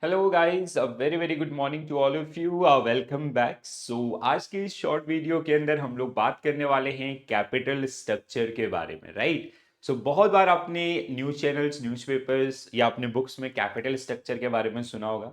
Hello guys, a very very good morning to all of you. Welcome back. So आज के इस short video के अंदर हम लोग बात करने वाले हैं कैपिटल स्ट्रक्चर के बारे में, राइट। सो बहुत बार आपने न्यूज़ चैनल्स, न्यूज़पेपर्स या अपने बुक्स में कैपिटल स्ट्रक्चर के बारे में सुना होगा।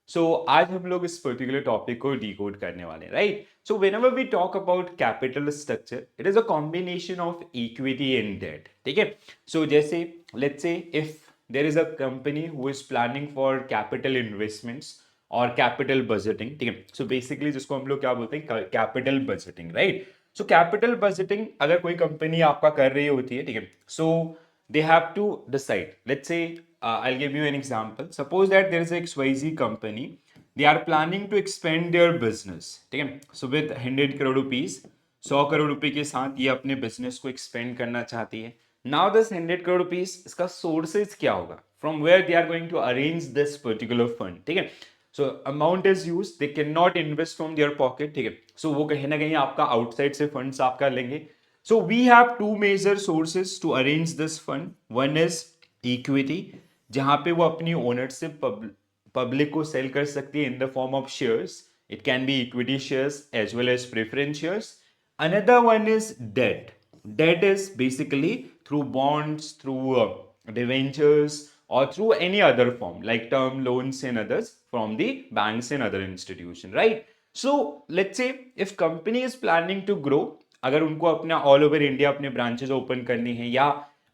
सो आज हम लोग इस पर्टिकुलर टॉपिक को डिकोड करने वाले हैं, right. So whenever we talk about capital structure, it is a combination of equity and debt, ठीक है। सो जैसे let's say if there is a company who is planning for capital investments और capital budgeting, ठीक है। So basically जिसको हम लोग क्या बोलते हैं, capital budgeting, right. So capital budgeting अगर कोई कंपनी आपका कर रही होती है, ठीक है, so they have to decide, let's say I give you an example. Suppose that there is a XYZ company, they are planning to expand their business, ठीक है। So with 100 crore rupees, 100 crore रुपए के साथ ये अपने बिजनेस को एक्सपेंड करना चाहती है। नाउ दिस 100 करोड़ रुपीज, इसका सोर्सेज क्या होगा, from where they are going to arrange this particular fund, ठीक है। So amount is use, they can not invest from their pocket, ठीक है। सो वो कहीं ना कहीं आपका आउटसाइड से फंड्स आपका लेंगे। So we have two major sources to arrange this fund. One is equity, जहां पे वो अपनी ओनरशिप पब्लिक को सेल कर सकती है in the form of shares. It can be equity shares as well as preference shares. Another one is debt. Debt is basically through bonds, through debentures, or through any other form like term loans and others from the banks and other institution, right? So let's say if company is planning to grow, अगर उनको अपना all over India अपने branches open करनी है या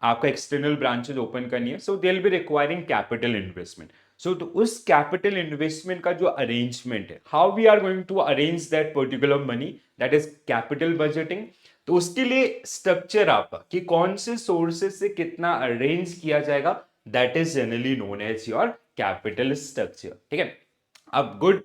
आपका external branches open करनी है, so they will be requiring capital investment. So तो उस कैपिटल इन्वेस्टमेंट का जो अरेंजमेंट है, how we are going to arrange that particular money, that is capital budgeting. तो उसके लिए स्ट्रक्चर आपका कि कौन से सोर्सेस से कितना अरेंज किया जाएगा, that is generally known as your capital structure, ठीक है। अब good,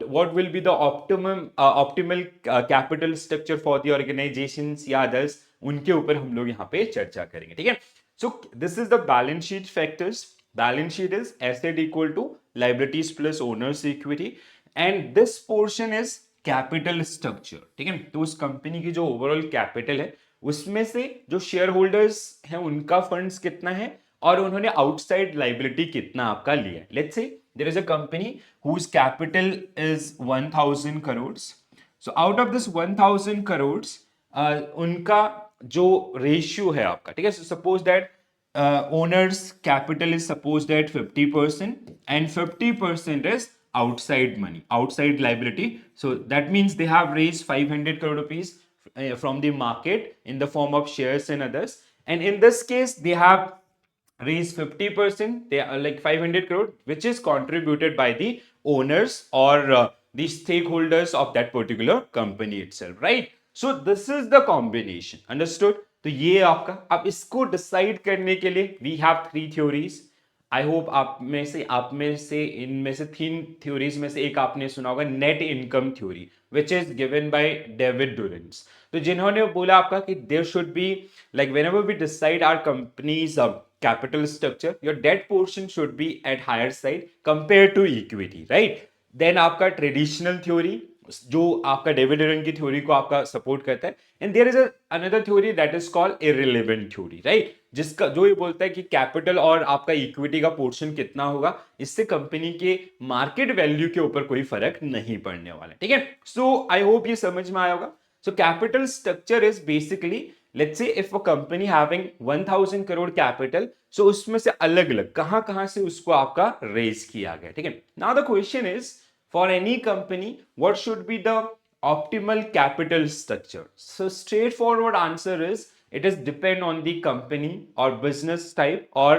what will be the optimal capital structure for the organizations या others, उनके ऊपर हम लोग यहाँ पे चर्चा करेंगे, ठीक है। So this is the balance sheet factors. Balance sheet is asset equal to liabilities plus owners equity, and this portion is capital structure, ठीक है। तो उस कंपनी की जो ओवरऑल कैपिटल है, उसमें से जो शेयर होल्डर्स हैं उनका फंड्स कितना है और उन्होंने आउटसाइड लाइबिलिटी कितना आपका लिया है। Let's say there is a company whose capital is 1000 crores. So out of this 1000 crores, उनका जो रेशियो है आपका, ठीक है। So suppose that owner's capital is supposed at 50% and 50% is outside money, outside liability. So that means they have raised 500 crore rupees from the market in the form of shares and others. And in this case, they have raise 50%, they are like 500 crore, which is contributed by the owners or the stakeholders of that particular company itself, right? So this is the combination, understood? तो ये आपका, अब इसको decide करने के लिए we have three theories. I hope आप में से इनमें से तीन थ्योरीज में से एक आपने सुना होगा, net income theory, which is given by David Durand. तो जिन्होंने बोला आपका कि there should be, like whenever we decide our companies capital structure, your debt portion should be at higher side compared to equity, right? Then आपका traditional theory, जो आपका David डुरेंट की theory को आपका सपोर्ट करता है, and there is another theory that is called irrelevant theory, right, जिसका जो ये बोलता है कि कैपिटल और आपका इक्विटी का पोर्शन कितना होगा, इससे कंपनी के मार्केट वैल्यू के ऊपर कोई फर्क नहीं पड़ने वाला है, ठीक है। सो आई होप ये समझ में आया होगा। So capital structure is basically, let's say if a company having 1000 crore capital, so उसमें से अलग अलग कहां से उसको आपका रेज किया गया, ठीक है। Now the question is, for any company, what should be the optimal capital structure? So straightforward answer is, it is depend on the company or business type or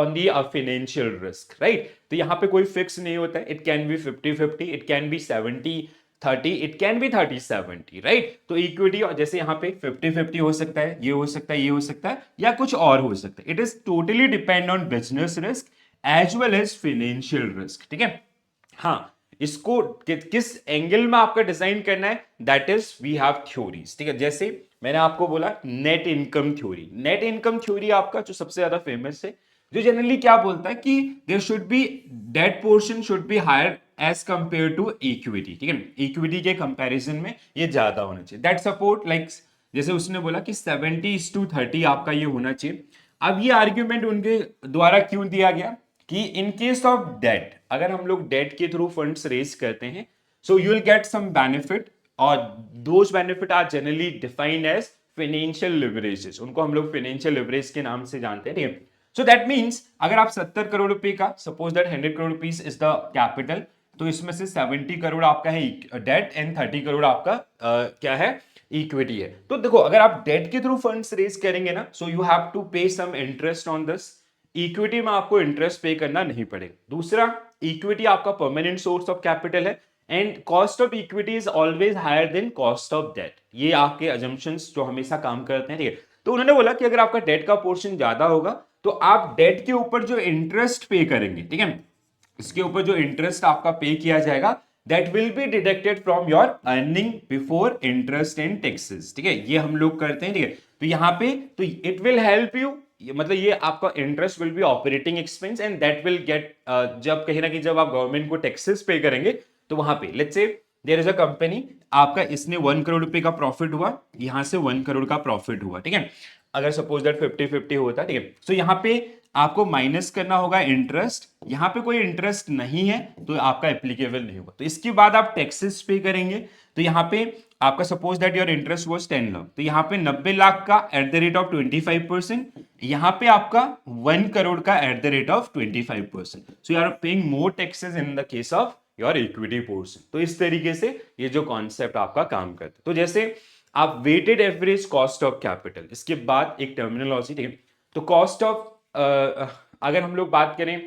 on the financial risk, right? तो यहाँ पे कोई fix नहीं होता है, it can be 50-50, it can be 70-30, it can B 30-70, right. तो equity जैसे यहाँ पे 50-50 हो सकता है, ये हो सकता है, ये हो सकता है, या कुछ और हो सकता है। It is totally depend on business risk as well as financial risk, ठीक है। हाँ, इसको किस एंगल में आपका डिजाइन करना है, that is we have theories, ठीक है। जैसे मैंने आपको बोला net income theory, net income theory आपका जो सबसे ज्यादा फेमस है, जो जनरली क्या बोलता है कि there should be, debt portion should be higher as compare to equity, ठीक है। इक्विटी के कंपैरिजन में ये ज्यादा होना चाहिए। दैट सपोर्ट लाइक, जैसे उसने बोला कि 70:30 आपका ये होना चाहिए। अब ये आर्ग्यूमेंट उनके द्वारा क्यों दिया गया कि इन केस ऑफ डेट, अगर हम लोग डेट के थ्रू फंड्स रेज करते हैं, so you will get some benefit, और those benefit are generally defined as financial leverages, उनको हम लोग फाइनेंशियल लिवरेज के नाम से जानते हैं, ठीक है। सो दैट मीन्स अगर आप 70 करोड़ रुपए का, suppose that 100 crore rupees is the capital, तो इसमें से 70 करोड़ आपका है डेट एंड 30 करोड़ आपका क्या है, इक्विटी है। तो देखो, अगर आप डेट के थ्रू फंड्स रेज करेंगे ना, so you have to pay some interest on this. Equity में आपको इंटरेस्ट पे करना नहीं पड़ेगा। दूसरा, इक्विटी आपका परमानेंट सोर्स ऑफ कैपिटल है, and cost of equity is always higher than cost of debt. ये आपके अजम्पशंस जो हमेशा काम करते हैं, ठीक है। तो उन्होंने बोला कि अगर आपका डेट का पोर्शन ज्यादा होगा, तो आप डेट के ऊपर जो इंटरेस्ट पे करेंगे, ठीक है, इसके ऊपर जो इंटरेस्ट आपका पे किया जाएगा, that will be deducted from your earning before interest and taxes, ठीक है। ये हम लोग करते हैं, ठीक है। तो यहाँ पे तो इट विल हेल्प यू, मतलब ये आपका interest will be operating expense, and that will get, जब कहीं ना कहीं जब आप गवर्नमेंट को टैक्सेस पे करेंगे, तो वहां पे let's say there is a company, आपका इसने 1 करोड़ रुपए का प्रॉफिट हुआ, यहां से 1 करोड़ का प्रॉफिट हुआ, ठीक है। अगर सपोज दैट 50-50 होता, ठीक है। सो यहाँ पे आपको माइनस करना होगा इंटरेस्ट, यहां पे कोई इंटरेस्ट नहीं है तो आपका एप्लीकेबल नहीं होगा। तो इसके बाद आप टैक्सेस पे करेंगे, तो यहाँ पे आपका suppose that your interest was 10 lakh, तो यहाँ पे 90 लाख का एट द रेट ऑफ 25%, यहाँ पे आपका 1 करोड़ का at the rate of 25%। So you are paying more taxes in the case of your equity portion. तो इस तरीके से ये जो कॉन्सेप्ट आपका काम करता है। तो जैसे आप weighted average cost of capital, इसके बाद एक टर्मिनोलॉजी, ठीक है। तो कॉस्ट ऑफ, अगर हम लोग बात करें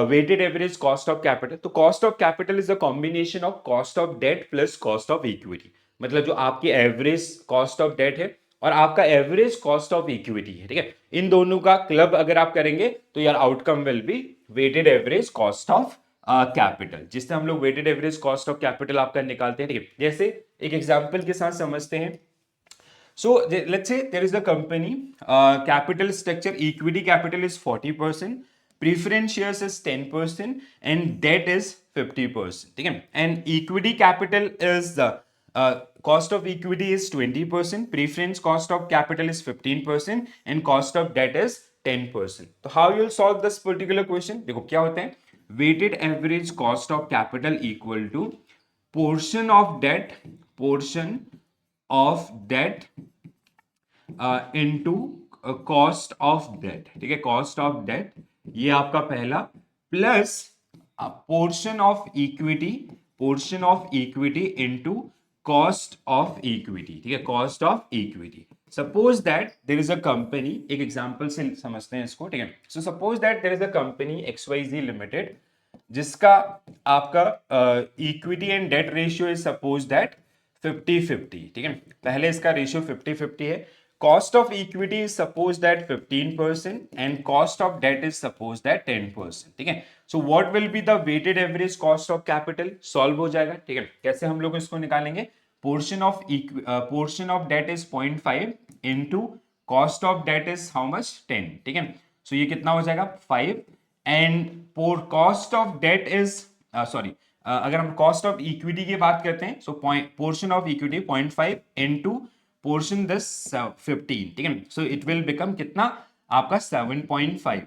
weighted average cost of capital, तो cost of capital is a combination of cost of debt plus cost of equity. मतलब जो आपकी एवरेज कॉस्ट ऑफ डेट है और आपका एवरेज कॉस्ट ऑफ इक्विटी है, ठीक है, इन दोनों का क्लब अगर आप करेंगे, तो यार outcome will be weighted average cost of capital, जिससे हम लोग weighted average cost of capital आपका निकालते हैं, ठीक है। जैसे एक एग्जांपल के साथ समझते हैं। So let's say there is a company, capital structure, equity capital is 40%, preference shares is 10%, and debt is 50%, ठीक है। And equity capital is the cost of equity is 20%, preference cost of capital is 15%, and cost of debt is 10%. तो how you will solve this particular question? देखो क्या होते हैं, weighted average cost of capital equal to portion of debt into cost of debt, ठीक है। Cost of debt ये आपका पहला, plus portion of equity into cost of equity, ठीक है, cost of equity. Suppose that there is a company, एक example से समझते हैं इसको, ठीक है। So suppose that there is a company XYZ limited, जिसका आपका equity and debt ratio is suppose that 50-50, ठीक है। पहले इसका रेशियो 50-50 है। Cost of equity is suppose that 15% and cost of debt is suppose that 10%, ठीक है। So what will be the weighted average cost of capital? Solve हो जाएगा, ठीक है। कैसे हम लोग इसको निकालेंगे, portion of debt is 0.5 into cost of debt is how much, 10, ठीक है। So ये कितना हो जाएगा, 5, and cost of debt is अगर हम कॉस्ट ऑफ इक्विटी की बात करते हैं, so portion of equity 0.5 into portion दस 15, ठीक है। सो इट विल बिकम कितना आपका 7.5।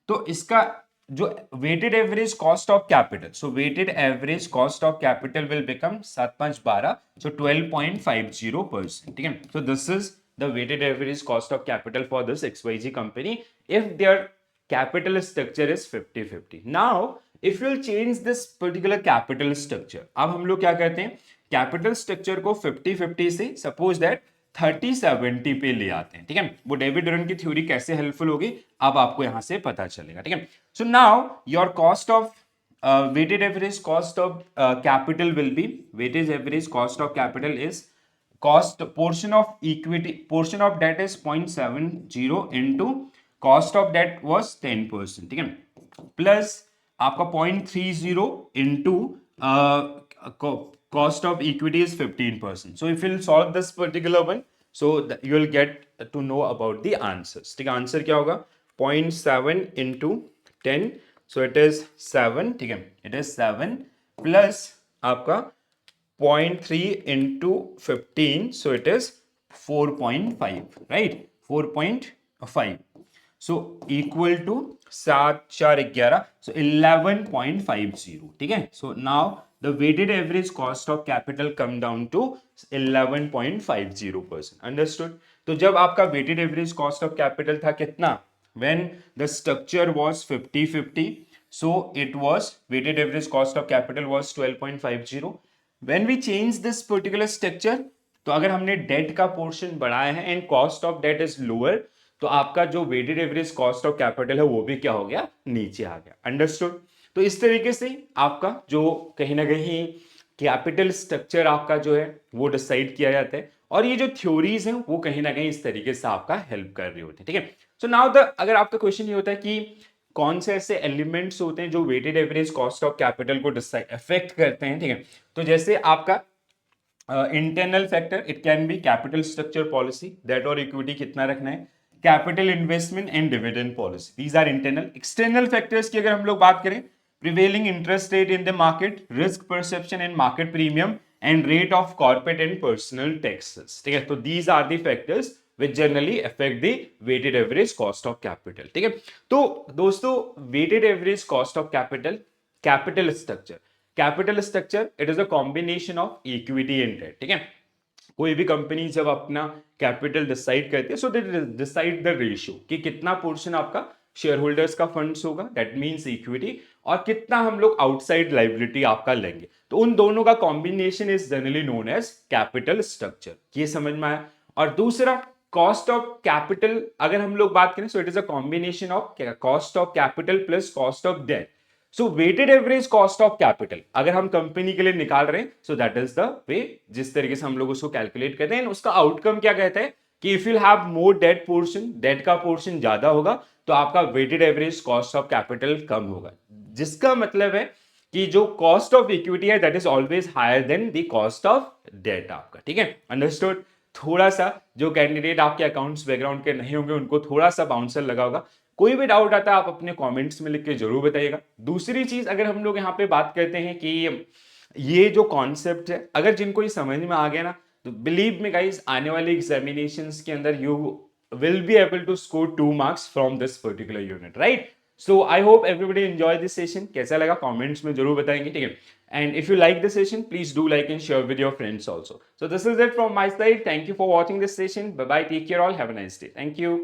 तो इसका जो weighted average cost of capital, सो weighted average cost of capital will become 7-5-12, so 12.50%, ठीक है। So this is the weighted average cost of capital for this XYZ company if there capital structure is 50-50. Now if you will change this particular capital structure, अब हम लोग क्या करते हैं, capital structure को 50-50 से सपोज दैट 30-70 पे ले आते हैं, ठीक है। वो डेविड रन की थ्योरी कैसे हेल्पफुल होगी अब आपको यहां से पता चलेगा, ठीक है। So now your cost of weighted average cost of capital will be, weighted average cost of capital is cost portion of equity, portion of debt is 0.70 into cost of debt was 10%, ठीक है, plus आपका 0.30 into cost of equity is 15%. So if you solve this particular one, so you will get to know about the answers, ठीक है। Answer क्या होगा, 0.7 into 10, so it is 7, ठीक है, it is 7 plus आपका 0.3 into 15, so it is 4.5, right, 4.5। So equal to 7 4 11, so 11.50, ठीक है। So now the weighted average cost of capital come down to 11.50%। Understood. तो जब आपका weighted average cost of capital था कितना, when the structure was 50-50, so it was weighted average cost of capital was 12.50। when we change this particular structure, तो अगर हमने date का portion बढ़ाया है and cost of debt is lower, तो आपका जो weighted average cost of capital है वो भी क्या हो गया, नीचे आ गया। अंडरस्टूड। तो इस तरीके से आपका जो कहीं ना कहीं कैपिटल स्ट्रक्चर आपका जो है वो डिसाइड किया जाता है, और ये जो थ्योरीज हैं वो कहीं ना कहीं इस तरीके से आपका हेल्प कर रही होती है, ठीक है। सो नाउ द अगर आपका क्वेश्चन ये होता है कि कौन से ऐसे एलिमेंट्स होते हैं जो weighted average cost of capital को अफेक्ट करते हैं, ठीक है। तो जैसे आपका internal factor, it can be capital structure policy, debt और इक्विटी कितना रखना है, capital investment and dividend policy, these are internal. External factors की अगर हम लोग बात करें, prevailing interest rate in the market, risk perception and market premium and rate of corporate and personal taxes, ठीक है। तो these are the factors which generally affect the weighted average cost of capital, ठीक है। तो दोस्तों weighted average cost of capital, capital structure it is a combination of equity and debt, ठीक है। कोई भी कंपनी जब अपना कैपिटल डिसाइड करती है, so they decide the ratio कि कितना पोर्शन आपका शेयर होल्डर्स का फंड्स होगा, दैट मींस इक्विटी, और कितना हम लोग आउटसाइड लाइबिलिटी आपका लेंगे। तो उन दोनों का combination is generally known as capital structure. ये समझ में आया। और दूसरा कॉस्ट ऑफ कैपिटल अगर हम लोग बात करें, so it is a combination of cost of capital plus cost of debt. So weighted average cost of capital अगर हम कंपनी के लिए निकाल रहे हैं, so that is the way जिस तरीके से हम लोग उसको कैलकुलेट करते हैं। उसका आउटकम क्या कहता है कि if you have more debt portion, debt का पोर्शन ज्यादा होगा, तो आपका weighted average cost of capital कम होगा, जिसका मतलब है कि जो कॉस्ट ऑफ इक्विटी है that is always higher than the cost of debt आपका, ठीक है। अंडरस्टूड। थोड़ा सा जो कैंडिडेट आपके अकाउंट्स बैकग्राउंड के नहीं होंगे उनको थोड़ा सा बाउंसर लगा होगा। कोई भी डाउट आता है आप अपने कमेंट्स में लिख के जरूर बताइएगा। दूसरी चीज अगर हम लोग यहाँ पे बात करते हैं कि ये जो कॉन्सेप्ट है अगर जिनको ये समझ में आ गया ना, तो बिलीव मी गाइस आने वाले एग्जामिनेशंस के अंदर you will be able to score 2 marks from this particular unit, right. So I hope everybody enjoy this session. कैसा लगा कमेंट्स में जरूर बताएंगे, ठीक है। And if you like the session, please do like and share with your friends also. So this is it from my side. Thank you for watching this session. Bye bye. Take care all. Have a nice day. Thank you.